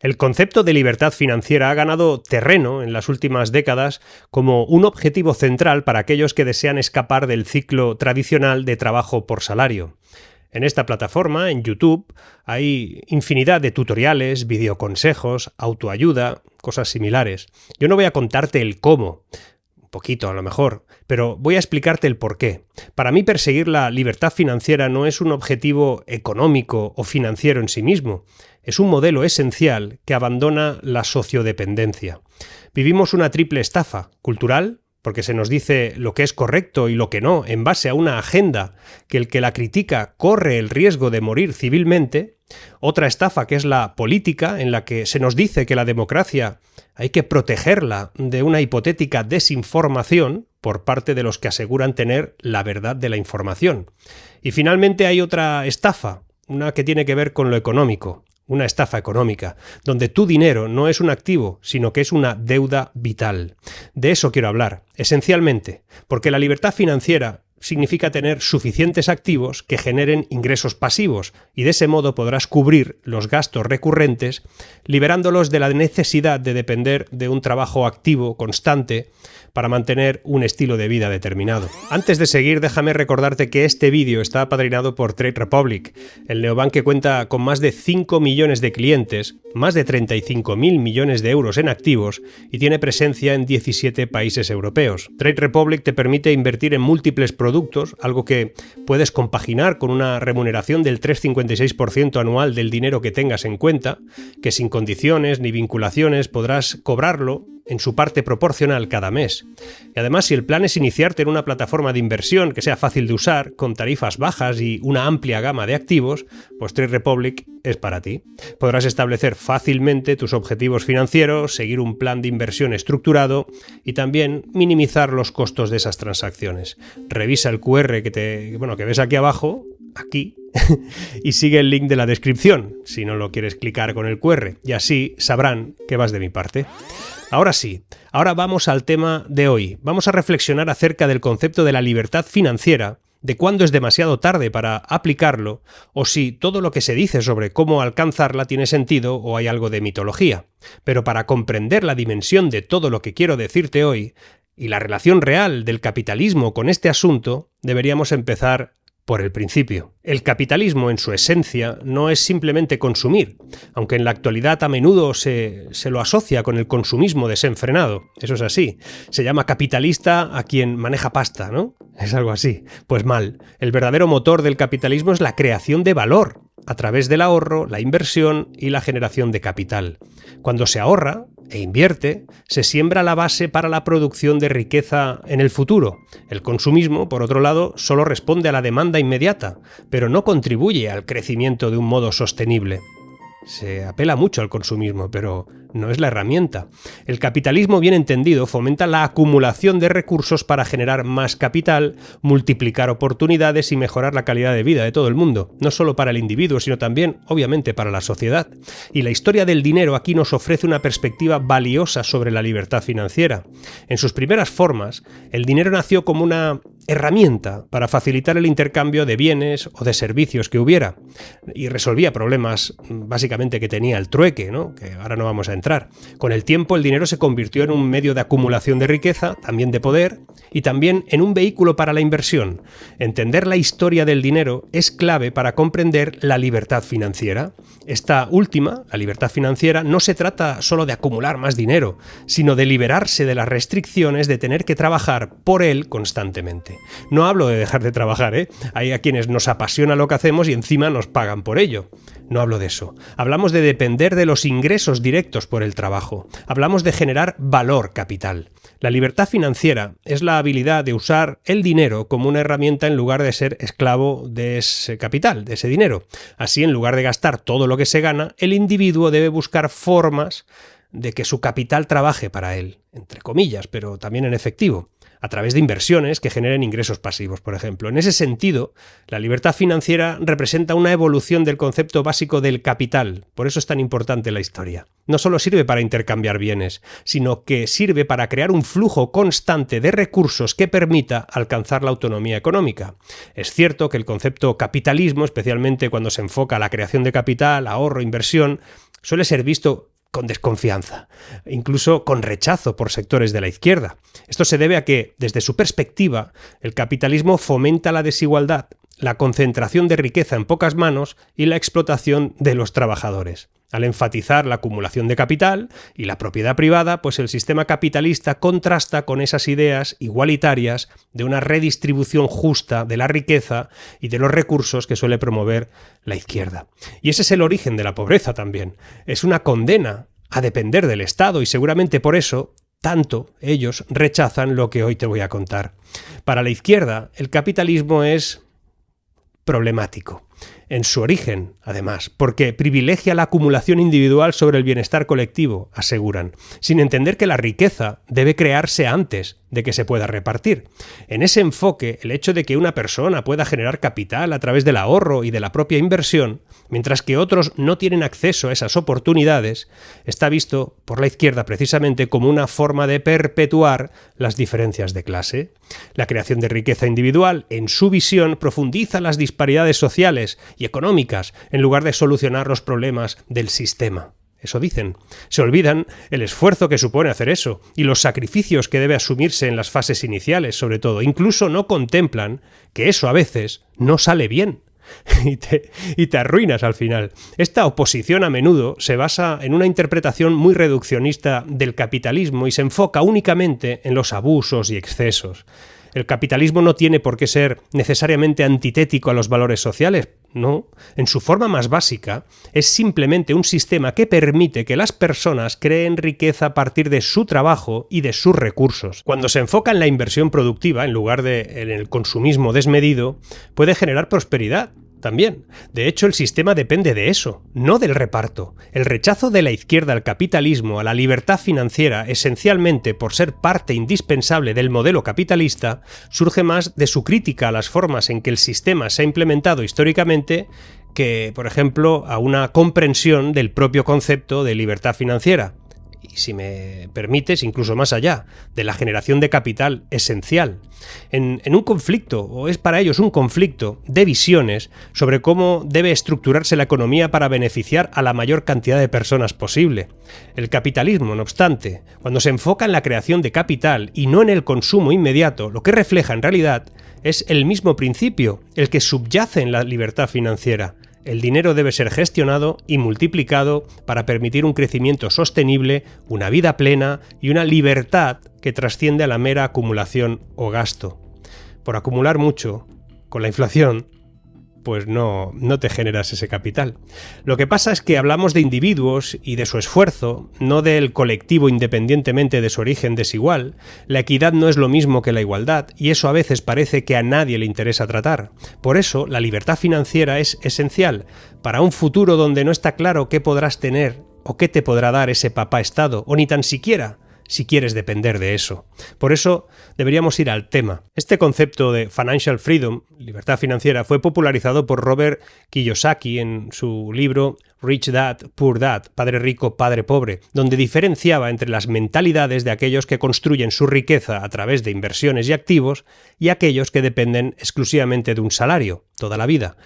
El concepto de libertad financiera ha ganado terreno en las últimas décadas como un objetivo central para aquellos que desean escapar del ciclo tradicional de trabajo por salario. En esta plataforma, en YouTube, hay infinidad de tutoriales, videoconsejos, autoayuda, cosas similares. Yo no voy a contarte el cómo, un poquito a lo mejor, pero voy a explicarte el por qué. Para mí, perseguir la libertad financiera no es un objetivo económico o financiero en sí mismo. Es un modelo esencial que abandona la sociodependencia. Vivimos una triple estafa: cultural, porque se nos dice lo que es correcto y lo que no, en base a una agenda que el que la critica corre el riesgo de morir civilmente. Otra estafa, que es la política, en la que se nos dice que la democracia hay que protegerla de una hipotética desinformación por parte de los que aseguran tener la verdad de la información. Y finalmente hay otra estafa, una que tiene que ver con lo económico. Una estafa económica, donde tu dinero no es un activo, sino que es una deuda vital. De eso quiero hablar, esencialmente, porque la libertad financiera significa tener suficientes activos que generen ingresos pasivos, y de ese modo podrás cubrir los gastos recurrentes, liberándolos de la necesidad de depender de un trabajo activo constante para mantener un estilo de vida determinado. Antes de seguir, déjame recordarte que este vídeo está apadrinado por Trade Republic, el neobank que cuenta con más de 5 millones de clientes, más de 35.000 millones de euros en activos y tiene presencia en 17 países europeos. Trade Republic te permite invertir en múltiples productos, algo que puedes compaginar con una remuneración del 3,56% anual del dinero que tengas en cuenta, que sin condiciones ni vinculaciones podrás cobrarlo en su parte proporcional cada mes. Y además, si el plan es iniciarte en una plataforma de inversión que sea fácil de usar, con tarifas bajas y una amplia gama de activos, pues Trade Republic es para ti. Podrás establecer fácilmente tus objetivos financieros, seguir un plan de inversión estructurado y también minimizar los costos de esas transacciones. Revisa el QR que ves aquí abajo, aquí, y sigue el link de la descripción, si no lo quieres clicar con el QR, y así sabrán que vas de mi parte. Ahora sí, ahora vamos al tema de hoy. Vamos a reflexionar acerca del concepto de la libertad financiera, de cuándo es demasiado tarde para aplicarlo, o si todo lo que se dice sobre cómo alcanzarla tiene sentido o hay algo de mitología. Pero para comprender la dimensión de todo lo que quiero decirte hoy, y la relación real del capitalismo con este asunto, deberíamos empezar por el principio. El capitalismo, en su esencia, no es simplemente consumir, aunque en la actualidad a menudo se lo asocia con el consumismo desenfrenado. Eso es así. Se llama capitalista a quien maneja pasta, ¿no? Es algo así. Pues mal. El verdadero motor del capitalismo es la creación de valor, a través del ahorro, la inversión y la generación de capital. Cuando se ahorra e invierte, se siembra la base para la producción de riqueza en el futuro. El consumismo, por otro lado, solo responde a la demanda inmediata, pero no contribuye al crecimiento de un modo sostenible. Se apela mucho al consumismo, pero no es la herramienta. El capitalismo, bien entendido, fomenta la acumulación de recursos para generar más capital, multiplicar oportunidades y mejorar la calidad de vida de todo el mundo, no solo para el individuo, sino también, obviamente, para la sociedad. Y la historia del dinero aquí nos ofrece una perspectiva valiosa sobre la libertad financiera. En sus primeras formas, el dinero nació como una herramienta para facilitar el intercambio de bienes o de servicios que hubiera, y resolvía problemas básicamente que tenía el trueque, ¿no? Que ahora no vamos a entrar. Con el tiempo, el dinero se convirtió en un medio de acumulación de riqueza, también de poder, y también en un vehículo para la inversión. Entender la historia del dinero es clave para comprender la libertad financiera. Esta última, la libertad financiera, no se trata solo de acumular más dinero, sino de liberarse de las restricciones de tener que trabajar por él constantemente. No hablo de dejar de trabajar, ¿eh? Hay a quienes nos apasiona lo que hacemos y encima nos pagan por ello. No hablo de eso. Hablamos de depender de los ingresos directos por el trabajo. Hablamos de generar valor capital. La libertad financiera es la habilidad de usar el dinero como una herramienta en lugar de ser esclavo de ese capital, de ese dinero. Así, en lugar de gastar todo lo que se gana, el individuo debe buscar formas de que su capital trabaje para él, entre comillas, pero también en efectivo, a través de inversiones que generen ingresos pasivos, por ejemplo. En ese sentido, la libertad financiera representa una evolución del concepto básico del capital. Por eso es tan importante la historia. No solo sirve para intercambiar bienes, sino que sirve para crear un flujo constante de recursos que permita alcanzar la autonomía económica. Es cierto que el concepto capitalismo, especialmente cuando se enfoca a la creación de capital, ahorro, inversión, suele ser visto con desconfianza, incluso con rechazo por sectores de la izquierda. Esto se debe a que, desde su perspectiva, el capitalismo fomenta la desigualdad, la concentración de riqueza en pocas manos y la explotación de los trabajadores. Al enfatizar la acumulación de capital y la propiedad privada, pues el sistema capitalista contrasta con esas ideas igualitarias de una redistribución justa de la riqueza y de los recursos que suele promover la izquierda. Y ese es el origen de la pobreza también. Es una condena a depender del Estado y seguramente por eso tanto ellos rechazan lo que hoy te voy a contar. Para la izquierda, el capitalismo es problemático. En su origen, además, porque privilegia la acumulación individual sobre el bienestar colectivo, aseguran, sin entender que la riqueza debe crearse antes de que se pueda repartir. En ese enfoque, el hecho de que una persona pueda generar capital a través del ahorro y de la propia inversión, mientras que otros no tienen acceso a esas oportunidades, está visto por la izquierda precisamente como una forma de perpetuar las diferencias de clase. La creación de riqueza individual, en su visión, profundiza las disparidades sociales y económicas, en lugar de solucionar los problemas del sistema. Eso dicen. Se olvidan el esfuerzo que supone hacer eso y los sacrificios que debe asumirse en las fases iniciales, sobre todo. Incluso no contemplan que eso a veces no sale bien y te arruinas al final. Esta oposición a menudo se basa en una interpretación muy reduccionista del capitalismo y se enfoca únicamente en los abusos y excesos. El capitalismo no tiene por qué ser necesariamente antitético a los valores sociales. No, en su forma más básica, es simplemente un sistema que permite que las personas creen riqueza a partir de su trabajo y de sus recursos. Cuando se enfoca en la inversión productiva, en lugar de en el consumismo desmedido, puede generar prosperidad. También. De hecho, el sistema depende de eso, no del reparto. El rechazo de la izquierda al capitalismo, a la libertad financiera, esencialmente por ser parte indispensable del modelo capitalista, surge más de su crítica a las formas en que el sistema se ha implementado históricamente que, por ejemplo, a una comprensión del propio concepto de libertad financiera. Y si me permites, incluso más allá, de la generación de capital esencial. En un conflicto, o es para ellos un conflicto, de visiones sobre cómo debe estructurarse la economía para beneficiar a la mayor cantidad de personas posible. El capitalismo, no obstante, cuando se enfoca en la creación de capital y no en el consumo inmediato, lo que refleja en realidad es el mismo principio, el que subyace en la libertad financiera. El dinero debe ser gestionado y multiplicado para permitir un crecimiento sostenible, una vida plena y una libertad que trasciende a la mera acumulación o gasto. Por acumular mucho, con la inflación, pues no te generas ese capital. Lo que pasa es que hablamos de individuos y de su esfuerzo, no del colectivo independientemente de su origen desigual. La equidad no es lo mismo que la igualdad, y eso a veces parece que a nadie le interesa tratar. Por eso, la libertad financiera es esencial para un futuro donde no está claro qué podrás tener o qué te podrá dar ese papá Estado, o ni tan siquiera si quieres depender de eso. Por eso deberíamos ir al tema. Este concepto de financial freedom, libertad financiera, fue popularizado por Robert Kiyosaki en su libro Rich Dad, Poor Dad, Padre Rico, Padre Pobre, donde diferenciaba entre las mentalidades de aquellos que construyen su riqueza a través de inversiones y activos y aquellos que dependen exclusivamente de un salario toda la vida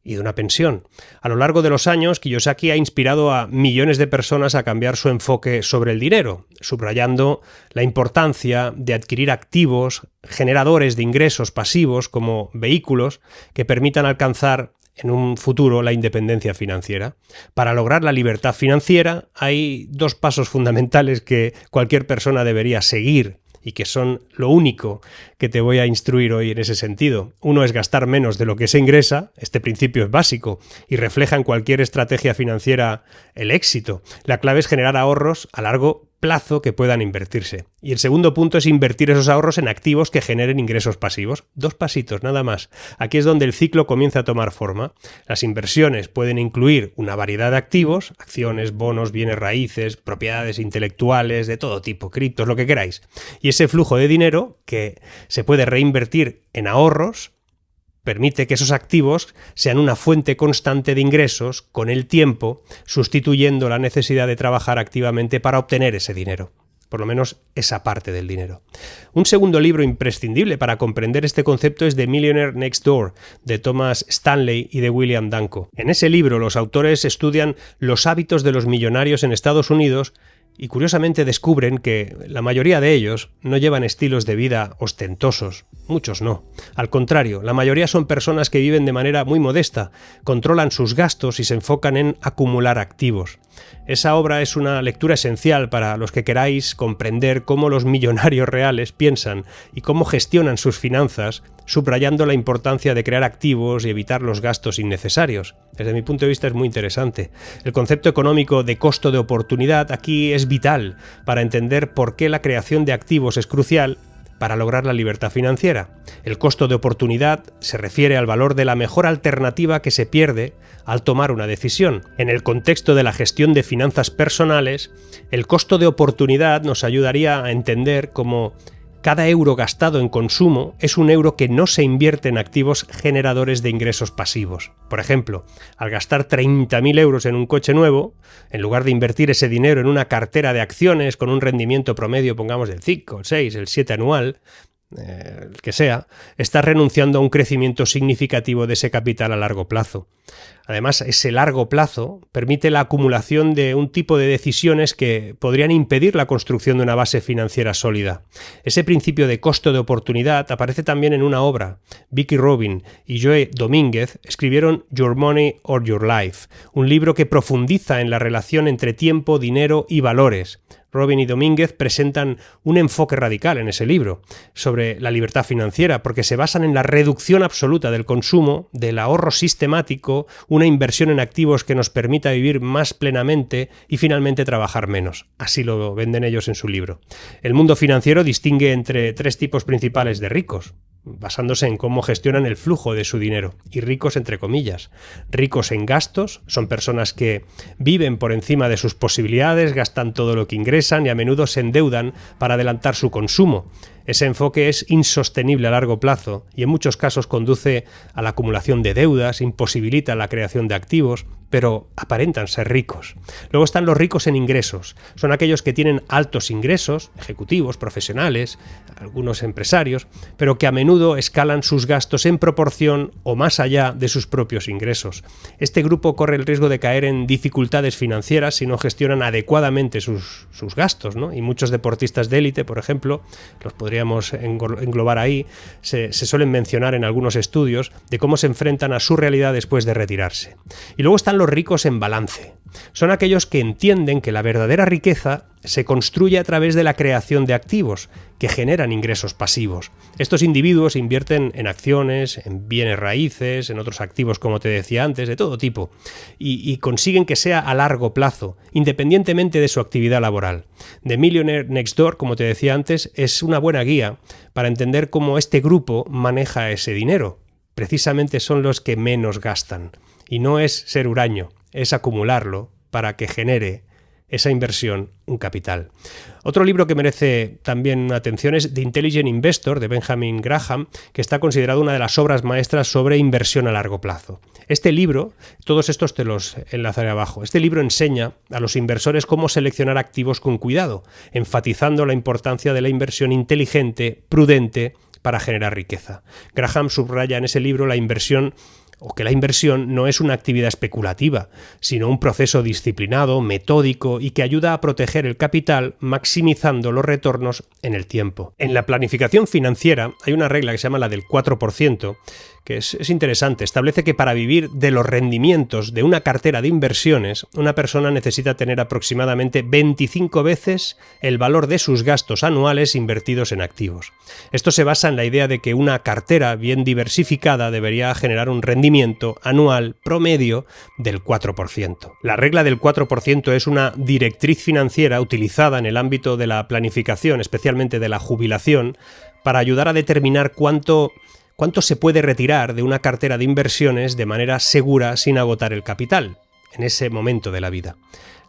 y de una pensión. A lo largo de los años, Kiyosaki ha inspirado a millones de personas a cambiar su enfoque sobre el dinero, subrayando la importancia de adquirir activos generadores de ingresos pasivos como vehículos que permitan alcanzar en un futuro la independencia financiera. Para lograr la libertad financiera hay dos pasos fundamentales que cualquier persona debería seguir y que son lo único que te voy a instruir hoy en ese sentido. Uno es gastar menos de lo que se ingresa. Este principio es básico y refleja en cualquier estrategia financiera el éxito. La clave es generar ahorros a largo plazo que puedan invertirse. Y el segundo punto es invertir esos ahorros en activos que generen ingresos pasivos. 2 pasitos, nada más. Aquí es donde el ciclo comienza a tomar forma. Las inversiones pueden incluir una variedad de activos, acciones, bonos, bienes raíces, propiedades intelectuales, de todo tipo, criptos, lo que queráis. Y ese flujo de dinero que se puede reinvertir en ahorros permite que esos activos sean una fuente constante de ingresos con el tiempo, sustituyendo la necesidad de trabajar activamente para obtener ese dinero. por lo menos esa parte del dinero. Un segundo libro imprescindible para comprender este concepto es The Millionaire Next Door, de Thomas Stanley y de William Danko. En ese libro los autores estudian los hábitos de los millonarios en Estados Unidos y curiosamente descubren que la mayoría de ellos no llevan estilos de vida ostentosos, muchos no. Al contrario, la mayoría son personas que viven de manera muy modesta, controlan sus gastos y se enfocan en acumular activos. Esa obra es una lectura esencial para los que queráis comprender cómo los millonarios reales piensan y cómo gestionan sus finanzas, subrayando la importancia de crear activos y evitar los gastos innecesarios. Desde mi punto de vista es muy interesante. El concepto económico de costo de oportunidad aquí es vital para entender por qué la creación de activos es crucial para lograr la libertad financiera. El costo de oportunidad se refiere al valor de la mejor alternativa que se pierde al tomar una decisión. En el contexto de la gestión de finanzas personales, el costo de oportunidad nos ayudaría a entender cómo cada euro gastado en consumo es un euro que no se invierte en activos generadores de ingresos pasivos. Por ejemplo, al gastar 30.000 euros en un coche nuevo, en lugar de invertir ese dinero en una cartera de acciones con un rendimiento promedio, pongamos del 5, el 6, el 7 anual, el que sea, estás renunciando a un crecimiento significativo de ese capital a largo plazo. Además, ese largo plazo permite la acumulación de un tipo de decisiones que podrían impedir la construcción de una base financiera sólida. Ese principio de costo de oportunidad aparece también en una obra. Vicki Robin y Joe Domínguez escribieron Your Money or Your Life, un libro que profundiza en la relación entre tiempo, dinero y valores. Robin y Domínguez presentan un enfoque radical en ese libro sobre la libertad financiera, porque se basan en la reducción absoluta del consumo, del ahorro sistemático, una inversión en activos que nos permita vivir más plenamente y finalmente trabajar menos. Así lo venden ellos en su libro. El mundo financiero distingue entre tres tipos principales de ricos, basándose en cómo gestionan el flujo de su dinero, y ricos entre comillas. Ricos en gastos son personas que viven por encima de sus posibilidades, gastan todo lo que ingresan y a menudo se endeudan para adelantar su consumo. Ese enfoque es insostenible a largo plazo y en muchos casos conduce a la acumulación de deudas, imposibilita la creación de activos, pero aparentan ser ricos. Luego están los ricos en ingresos. Son aquellos que tienen altos ingresos, ejecutivos, profesionales, algunos empresarios, pero que a menudo escalan sus gastos en proporción o más allá de sus propios ingresos. Este grupo corre el riesgo de caer en dificultades financieras si no gestionan adecuadamente sus gastos, ¿no? Y muchos deportistas de élite, por ejemplo, los podríamos englobar ahí, se suelen mencionar en algunos estudios de cómo se enfrentan a su realidad después de retirarse. Y luego están los ricos en balance. Son aquellos que entienden que la verdadera riqueza se construye a través de la creación de activos que generan ingresos pasivos. Estos individuos invierten en acciones, en bienes raíces, en otros activos, como te decía antes, de todo tipo, y consiguen que sea a largo plazo, independientemente de su actividad laboral. The Millionaire Next Door, como te decía antes, es una buena guía para entender cómo este grupo maneja ese dinero. Precisamente son los que menos gastan. Y no es ser huraño, es acumularlo para que genere esa inversión un capital. Otro libro que merece también atención es The Intelligent Investor, de Benjamin Graham, que está considerado una de las obras maestras sobre inversión a largo plazo. Este libro, todos estos te los enlazaré abajo, este libro enseña a los inversores cómo seleccionar activos con cuidado, enfatizando la importancia de la inversión inteligente, prudente, para generar riqueza. Graham subraya en ese libro la inversión no es una actividad especulativa, sino un proceso disciplinado, metódico y que ayuda a proteger el capital maximizando los retornos en el tiempo. En la planificación financiera hay una regla que se llama la del 4%, que es interesante. Establece que para vivir de los rendimientos de una cartera de inversiones, una persona necesita tener aproximadamente 25 veces el valor de sus gastos anuales invertidos en activos. Esto se basa en la idea de que una cartera bien diversificada debería generar un rendimiento anual promedio del 4%. La regla del 4% es una directriz financiera utilizada en el ámbito de la planificación, especialmente de la jubilación, para ayudar a determinar cuánto se puede retirar de una cartera de inversiones de manera segura sin agotar el capital en ese momento de la vida.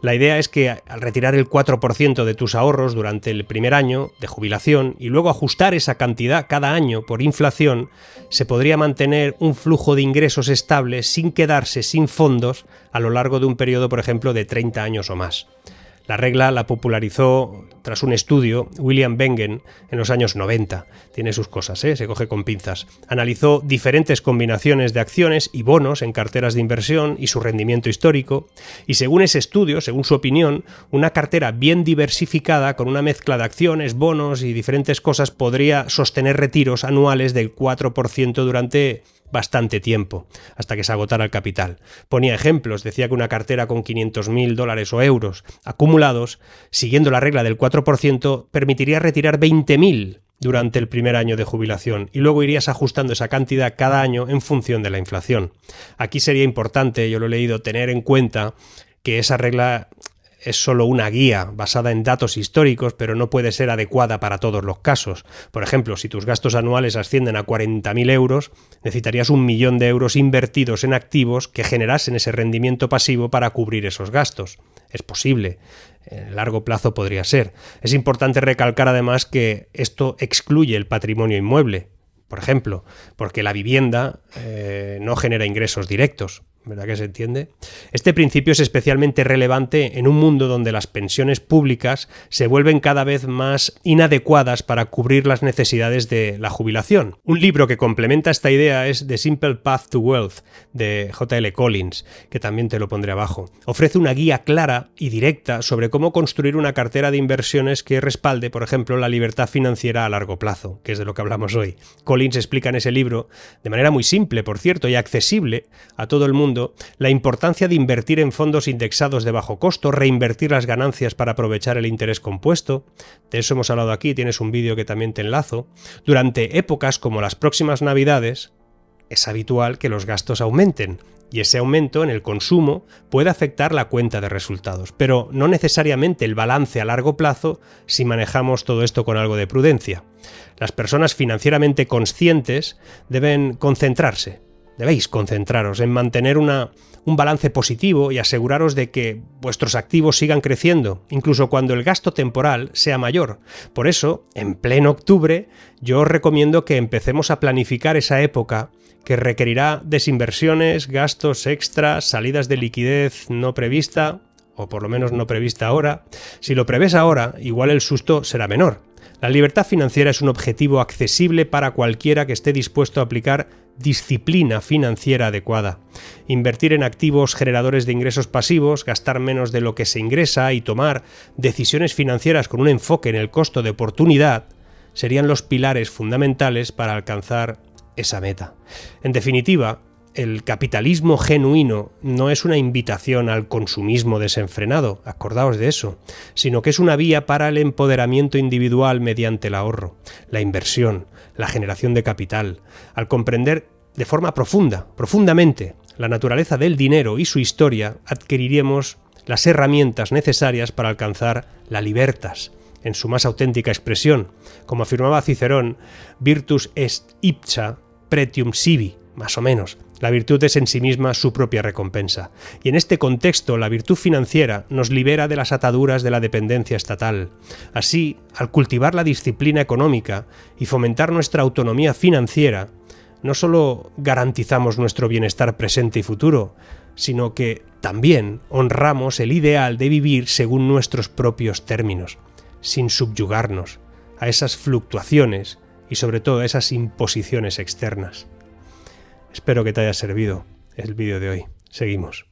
La idea es que al retirar el 4% de tus ahorros durante el primer año de jubilación y luego ajustar esa cantidad cada año por inflación, se podría mantener un flujo de ingresos estable sin quedarse sin fondos a lo largo de un periodo, por ejemplo, de 30 años o más. La regla la popularizó tras un estudio William Bengen en los años 90. Tiene sus cosas, se coge con pinzas. Analizó diferentes combinaciones de acciones y bonos en carteras de inversión y su rendimiento histórico, y según ese estudio, según su opinión, una cartera bien diversificada con una mezcla de acciones, bonos y diferentes cosas podría sostener retiros anuales del 4% durante bastante tiempo, hasta que se agotara el capital. Ponía ejemplos, decía que una cartera con $500.000 o euros acumulados, siguiendo la regla del 4%, permitiría retirar 20.000 durante el primer año de jubilación, y luego irías ajustando esa cantidad cada año en función de la inflación. Aquí sería importante, yo lo he leído, tener en cuenta que esa regla es solo una guía basada en datos históricos, pero no puede ser adecuada para todos los casos. Por ejemplo, si tus gastos anuales ascienden a 40.000 euros, necesitarías 1.000.000 de euros invertidos en activos que generasen ese rendimiento pasivo para cubrir esos gastos. Es posible. En largo plazo podría ser. Es importante recalcar además que esto excluye el patrimonio inmueble, por ejemplo, porque la vivienda no genera ingresos directos. ¿Verdad que se entiende? Este principio es especialmente relevante en un mundo donde las pensiones públicas se vuelven cada vez más inadecuadas para cubrir las necesidades de la jubilación. Un libro que complementa esta idea es The Simple Path to Wealth, de J.L. Collins, que también te lo pondré abajo. Ofrece una guía clara y directa sobre cómo construir una cartera de inversiones que respalde, por ejemplo, la libertad financiera a largo plazo, que es de lo que hablamos hoy. Collins explica en ese libro, de manera muy simple, por cierto, y accesible a todo el mundo, la importancia de invertir en fondos indexados de bajo costo, reinvertir las ganancias para aprovechar el interés compuesto. De eso hemos hablado aquí, tienes un vídeo que también te enlazo. Durante épocas como las próximas Navidades, es habitual que los gastos aumenten, y ese aumento en el consumo puede afectar la cuenta de resultados, pero no necesariamente el balance a largo plazo si manejamos todo esto con algo de prudencia. Las personas financieramente conscientes deben concentrarse. Debéis concentraros en mantener un balance positivo y aseguraros de que vuestros activos sigan creciendo, incluso cuando el gasto temporal sea mayor. Por eso, en pleno octubre, yo os recomiendo que empecemos a planificar esa época que requerirá desinversiones, gastos extras, salidas de liquidez no prevista, o por lo menos no prevista ahora. Si lo prevés ahora, igual el susto será menor. La libertad financiera es un objetivo accesible para cualquiera que esté dispuesto a aplicar disciplina financiera adecuada. Invertir en activos generadores de ingresos pasivos, gastar menos de lo que se ingresa y tomar decisiones financieras con un enfoque en el costo de oportunidad serían los pilares fundamentales para alcanzar esa meta. En definitiva, el capitalismo genuino no es una invitación al consumismo desenfrenado, acordaos de eso, sino que es una vía para el empoderamiento individual mediante el ahorro, la inversión, la generación de capital. Al comprender de forma profundamente, la naturaleza del dinero y su historia, adquiriremos las herramientas necesarias para alcanzar la libertas, en su más auténtica expresión. Como afirmaba Cicerón, virtus est ipsa pretium sibi, más o menos. La virtud es en sí misma su propia recompensa. Y en este contexto, la virtud financiera nos libera de las ataduras de la dependencia estatal. Así, al cultivar la disciplina económica y fomentar nuestra autonomía financiera, no solo garantizamos nuestro bienestar presente y futuro, sino que también honramos el ideal de vivir según nuestros propios términos, sin subyugarnos a esas fluctuaciones y sobre todo a esas imposiciones externas. Espero que te haya servido el vídeo de hoy. Seguimos.